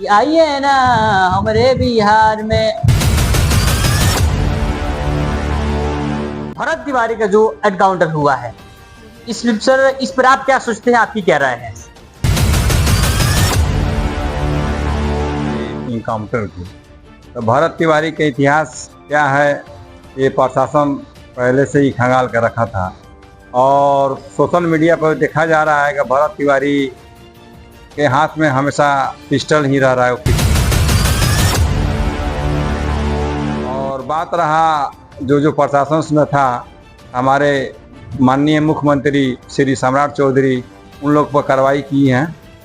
कि आइए ना हमारे बिहार में। भरत तिवारी का जो एनकाउंटर हुआ है, इस पर आप क्या सोचते हैं, आपकी क्या राय है? इनकाउंटर की तो भरत तिवारी का इतिहास क्या है, ये प्रशासन पहले से ही खंगाल कर रखा था और सोशल मीडिया पर देखा जा रहा है कि भरत तिवारी के हाथ में हमेशा पिस्टल ही रह रहा है। और बात रहा जो प्रशासन में था, हमारे माननीय मुख्यमंत्री श्री सम्राट चौधरी उन लोग पर कार्रवाई की हैं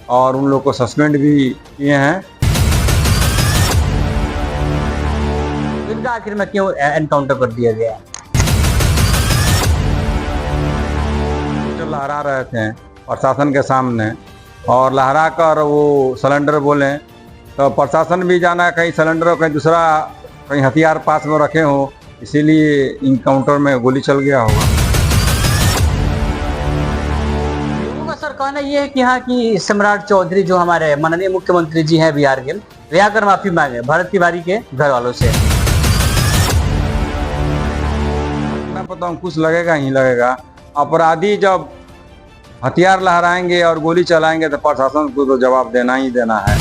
और उन लोग को सस्पेंड भी किए हैं। इनका आखिर में क्यों एनकाउंटर कर दिया गया? जो लहरा रहे थे प्रशासन के सामने और लहरा कर वो सिलेंडर बोले, तो प्रशासन भी जाना कहीं सिलेंडर कहीं दूसरा कहीं हथियार पास में रखे हो, इसीलिए इनकाउंटर में गोली चल गया होगा। लोगों का सर कहना यह है कि यहाँ की सम्राट चौधरी जो हमारे माननीय मुख्यमंत्री जी हैं बिहार के, वे आकर माफी मांगे भरत तिवारी के घर वालों से। पता कुछ लगेगा ही लगेगा। अपराधी जब हथियार लहराएंगे और गोली चलाएंगे तो प्रशासन को तो जवाब देना ही देना है।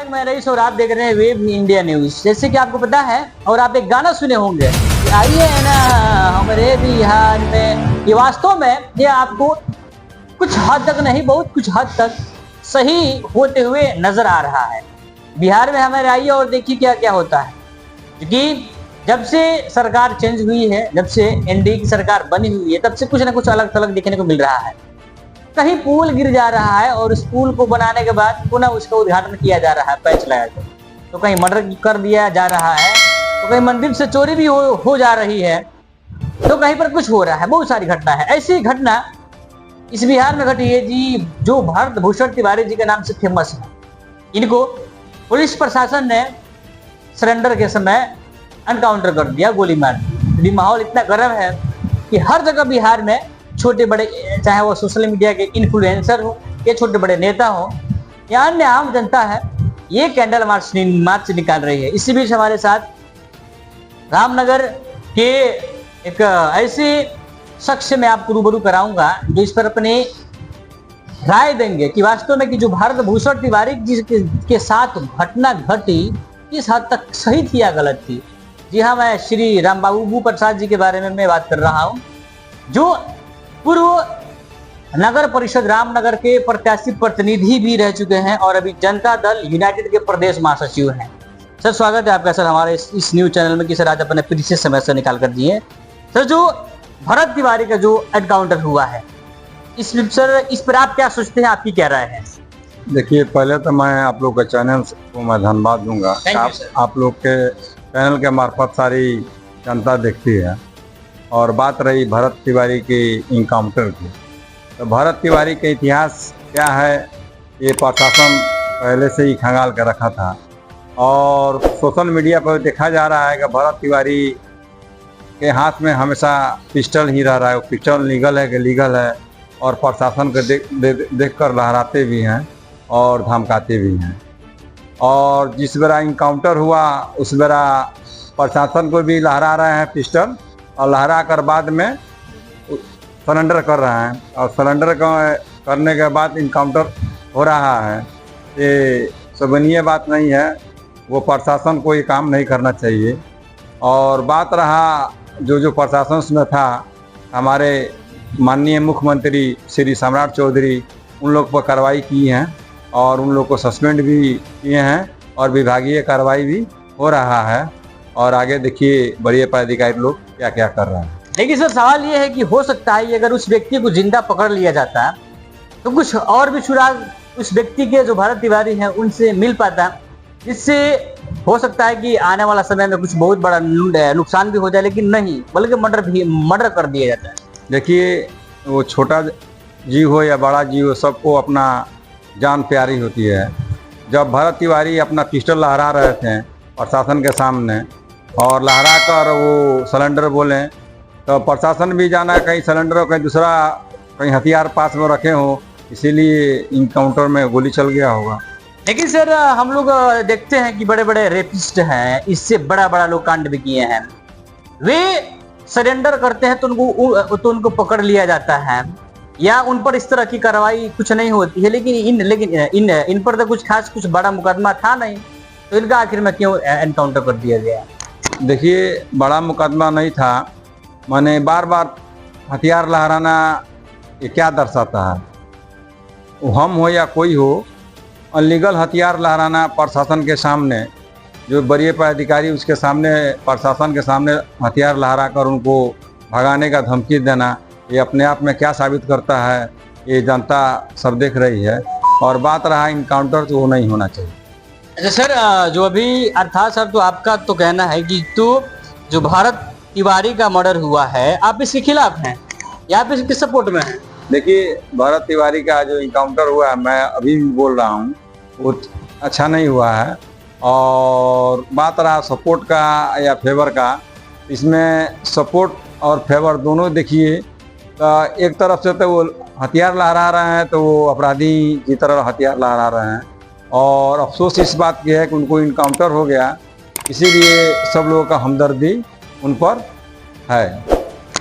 मैं रईस और आप देख रहे हैं वेब इंडिया न्यूज। जैसे कि आपको पता है और आप एक गाना सुने होंगे कि आइए ना हमारे बिहार में, ये वास्तव में ये आपको कुछ हद तक नहीं, बहुत कुछ हद तक सही होते हुए नजर आ रहा है। बिहार में हमारे आइए और देखिए क्या क्या होता है, क्योंकि जब से सरकार चेंज हुई है, जब से एनडीए की सरकार बनी हुई है, तब से कुछ ना कुछ अलग थलग देखने को मिल रहा है। कहीं पुल गिर जा रहा है और उस पुल को बनाने के बाद पुनः उसका उद्घाटन किया जा रहा है पैच लगाकर, तो कहीं मर्डर कर दिया जा रहा है, तो कहीं मंदिर से चोरी भी हो जा रही है, तो कहीं पर कुछ हो रहा है। बहुत सारी घटना है। ऐसी घटना इस बिहार में घटी है जी, जो भरत भूषण तिवारी जी के नाम से फेमस है। इनको पुलिस प्रशासन ने सरेंडर के समय एनकाउंटर कर दिया, गोली मार दी। माहौल इतना गर्म है कि हर जगह बिहार में छोटे बड़े, चाहे वो सोशल मीडिया के इन्फ्लुएंसर हो या छोटे बड़े नेता हो या अन्य आम जनता है, ये कैंडल मार्च निकाल रही है। इसी बीच हमारे साथ रामनगर के एक ऐसे शख्स से मैं आपको रूबरू कराऊंगा जो इस पर अपने राय देंगे कि वास्तव में कि जो भरत भूषण तिवारी जी के साथ घटना घटी किस हद तक सही थी या गलत थी। जी हाँ, मैं श्री रामबाबू प्रसाद जी के बारे में मैं बात कर रहा हूँ, जो पूर्व नगर परिषद रामनगर के प्रत्याशी प्रतिनिधि भी रह चुके हैं और अभी जनता दल यूनाइटेड के प्रदेश महासचिव हैं। सर स्वागत है आपका सर हमारे इस न्यूज चैनल में कि सर आज अपने प्रीशियस समय से निकाल कर दिए। सर जो भरत तिवारी का जो एनकाउंटर हुआ है, इस पर आप क्या सोचते हैं, आपकी क्या राय है? देखिए, पहले तो मैं आप लोग के चैनल को मैं धन्यवाद दूंगा। आप लोग के चैनल के मार्फत सारी जनता देखती है। और बात रही भरत तिवारी के इनकाउंटर की, तो भरत तिवारी का इतिहास क्या है, ये प्रशासन पहले से ही खंगाल कर रखा था और सोशल मीडिया पर देखा जा रहा है कि भरत तिवारी के हाथ में हमेशा पिस्टल ही रह रहा है। पिस्टल लीगल है कि लीगल है, और प्रशासन को देख कर लहराते भी हैं और धमकाते भी हैं। और जिस बेरा इनकाउंटर हुआ उस बेरा प्रशासन को भी लहरा रहे हैं पिस्टल, और लहरा कर बाद में सरेंडर कर रहे हैं, और सरेंडर करने के बाद इनकाउंटर हो रहा है। ये शोभनीय बात नहीं है, वो प्रशासन को ये काम नहीं करना चाहिए। और बात रहा जो प्रशासन में था, हमारे माननीय मुख्यमंत्री श्री सम्राट चौधरी उन लोग पर कार्रवाई की हैं और उन लोग को सस्पेंड भी किए हैं और विभागीय कार्रवाई भी हो रहा है। और आगे देखिए बड़े पदाधिकारी लोग क्या क्या कर रहे हैं। लेकिन सर सवाल ये है कि हो सकता है कि अगर उस व्यक्ति को जिंदा पकड़ लिया जाता तो कुछ और भी सुराग उस व्यक्ति के जो भरत तिवारी हैं उनसे मिल पाता, जिससे हो सकता है कि आने वाला समय में कुछ बहुत बड़ा नुकसान भी हो जाए, लेकिन नहीं, बल्कि मर्डर कर दिया जाता है। देखिए, वो छोटा जीव हो या बड़ा जीव हो, सबको अपना जान प्यारी होती है। जब भरत तिवारी अपना पिस्टल लहरा रहे थे प्रशासन के सामने और लहरा कर वो सिलेंडर बोले, तो प्रशासन भी जाना कहीं सिलेंडर कहीं दूसरा कहीं हथियार पास में रखे हो, इसीलिए इनकाउंटर में गोली चल गया होगा। लेकिन सर हम लोग देखते हैं कि बड़े बड़े रेपिस्ट हैं, इससे बड़ा बड़ा लोग कांड भी किए हैं, वे सरेंडर करते हैं तो उनको पकड़ लिया जाता है या उन पर इस तरह की कार्रवाई कुछ नहीं होती है। लेकिन इन पर तो कुछ बड़ा मुकदमा था नहीं, तो इनका आखिर में क्यों एनकाउंटर कर दिया गया? देखिए, बड़ा मुकदमा नहीं था, माने बार बार हथियार लहराना ये क्या दर्शाता है? वो हम हो या कोई हो, अनलीगल हथियार लहराना प्रशासन के सामने, जो बड़े पदाधिकारी उसके सामने, प्रशासन के सामने हथियार लहरा कर उनको भगाने का धमकी देना, ये अपने आप में क्या साबित करता है, ये जनता सब देख रही है। और बात रहा इनकाउंटर, तो वो नहीं होना चाहिए। अच्छा सर, जो अभी अर्थात सर, तो आपका तो कहना है कि तो जो भारत तिवारी का मर्डर हुआ है, आप इसके खिलाफ हैं या आप इसके सपोर्ट में हैं? देखिए, भरत तिवारी का जो इनकाउंटर हुआ है, मैं अभी भी बोल रहा हूँ, वो अच्छा नहीं हुआ है। और बात रहा सपोर्ट का या फेवर का, इसमें सपोर्ट और फेवर दोनों देखिए। तो एक तरफ से तो वो हथियार लहरा रहे हैं, तो वो अपराधी की तरह हथियार लहरा रहे हैं, और अफसोस इस बात की है कि उनको इनकाउंटर हो गया, इसीलिए सब लोगों का हमदर्दी उन पर है।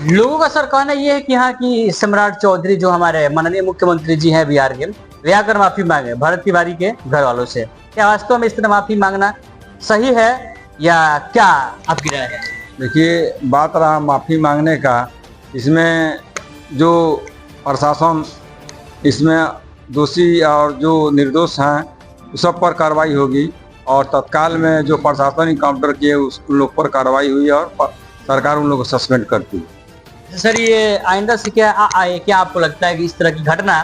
लोगों का सर कहना यह है कि यहाँ की सम्राट चौधरी, जो हमारे माननीय मुख्यमंत्री जी हैं बिहार के, वे आकर माफी मांगे भरत तिवारी के घर वालों से। क्या वास्तव में इस तरह माफी मांगना सही है या क्या आपकी राय है? देखिए, बात रहा माफ़ी मांगने का, इसमें जो प्रशासन, इसमें दोषी और जो निर्दोष हैं सब पर कार्रवाई होगी, और तत्काल में जो प्रशासन इनकाउंटर किए उन लोग पर कार्रवाई हुई और सरकार उन लोगों को सस्पेंड करती है। सर, ये आइंदा से क्या आपको लगता है कि इस तरह की घटना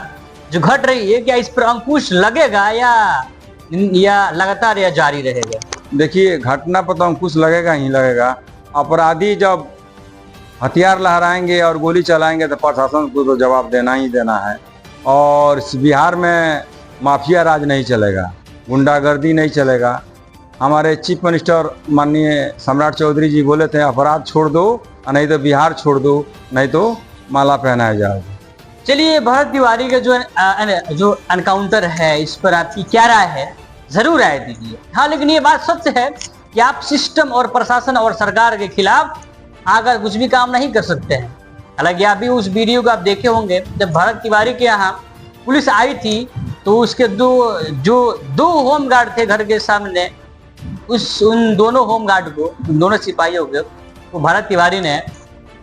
जो घट रही है, क्या इस पर अंकुश लगेगा या लगातार या जारी रहेगा? देखिए, घटना पर तो अंकुश लगेगा ही लगेगा। अपराधी जब हथियार लहराएंगे और गोली चलाएंगे तो प्रशासन को तो जवाब देना ही देना है। और इस बिहार में माफिया राज नहीं चलेगा, गुंडागर्दी नहीं चलेगा। हमारे चीफ मिनिस्टर माननीय सम्राट चौधरी जी बोले थे, अपराध छोड़ दो, नहीं तो बिहार छोड़ दो, नहीं तो माला पहनाया जाएगा। चलिए, भरत तिवारी का जो एनकाउंटर है, इस पर आपकी क्या राय है? जरूर राय दीजिए। हाँ, लेकिन ये बात सच है कि आप सिस्टम और प्रशासन और सरकार के खिलाफ आकर कुछ भी काम नहीं कर सकते हैं। हालांकि आप भी उस वीडियो को आप देखे होंगे, जब भरत तिवारी के यहाँ पुलिस आई थी तो उसके दो होमगार्ड थे घर के सामने, उन दोनों होमगार्ड को, दोनों सिपाहियों को, वो भरत तिवारी ने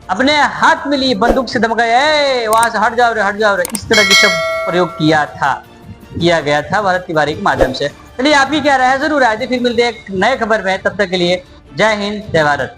अपने हाथ में लिए बंदूक से धमकाया, वहां से हट जाओ रे, इस तरह की शब्द प्रयोग किया गया था भरत तिवारी के माध्यम से। चलिए, आपकी क्या राय है? जरूर आए थे। फिर मिलते हैं एक नए खबर में, तब तक के लिए जय हिंद, जय भारत।